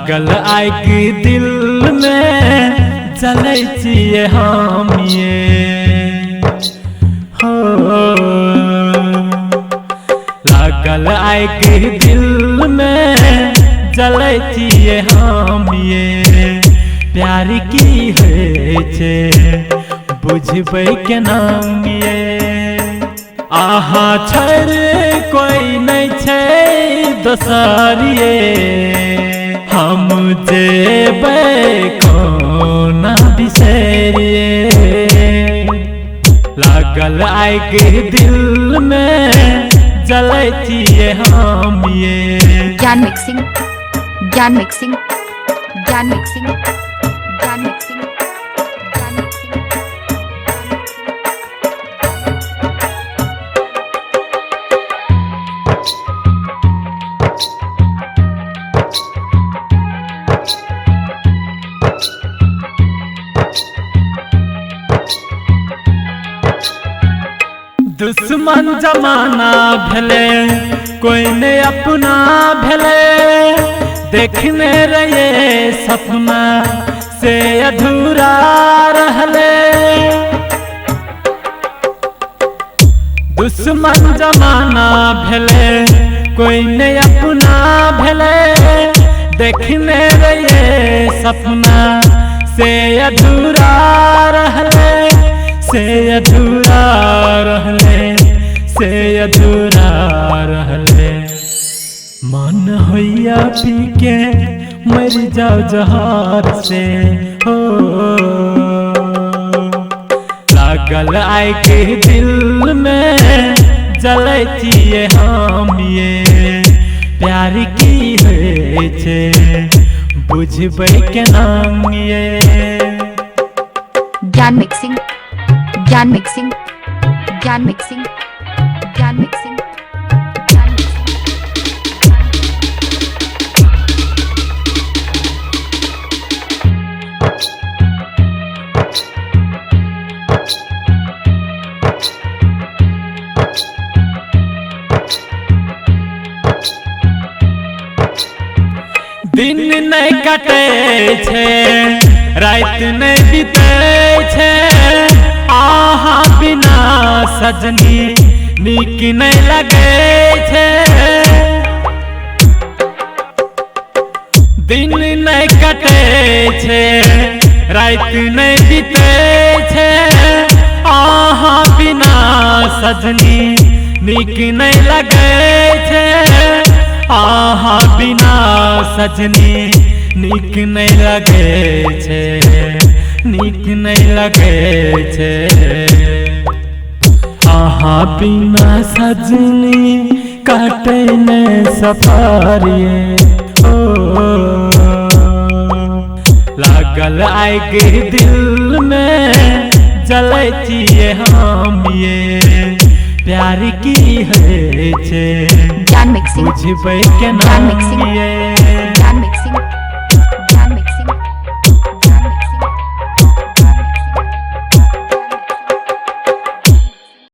लागल आग दिल में जलै छियै हम ये हो। लागल आग दिल में जलै छियै हम ये। प्यार की होइ छै बुझबै केना ये। आहा छोड़ कोई नहीं छै दोसर ये। हम जेबै कोना बिसरिए। लागल आग दिल में जलै छियै हम ये। ज्ञान मिक्सिंग, ज्ञान मिक्सिंग, ज्ञान मिक्सिंग, ज्ञान मिक्सिंग, ज्ञान मिक्सिंग। दुश्मन जमाना भेले कोई ने अपना भेले। देखने रहे सपना से अधूरा रहले। दुश्मन जमाना भेले कोई ने अपना भेले। देखने रहे सपना से अधूरा रहले। से अधूरा रहले, से अधूरा रहले। मन होइया पी के मर जाओ जहार से हो। लागल आग दिल में जलै छियै हम ये। प्यार की होइ छै बुझबै केना ये। ज्ञान मिक्सिंग, ज्ञान मिक्सिंग, ज्ञान मिक्सिंग, ज्ञान मिक्सिंग, ज्ञान मिक्सिंग। दिन नहीं कटे छै रात नहीं बीते छै। आहा बिना सजनी नीक नहीं लगे छै। दिन नहीं कटे छै रात नहीं बीते छै। आहा बिना सजनी नीक नहीं लगे छै। आहा बिना सजनी नीक नहीं लगे छै, नीक नहीं लगे छै। आहा बिना सजनी काटे ने सफारिए ओ। लागल आग दिल में जलै छियै हम ये। प्यार की होइ छै ज्ञान मिक्सिंग, बुझबै केना ज्ञान मिक्सिंग, ये।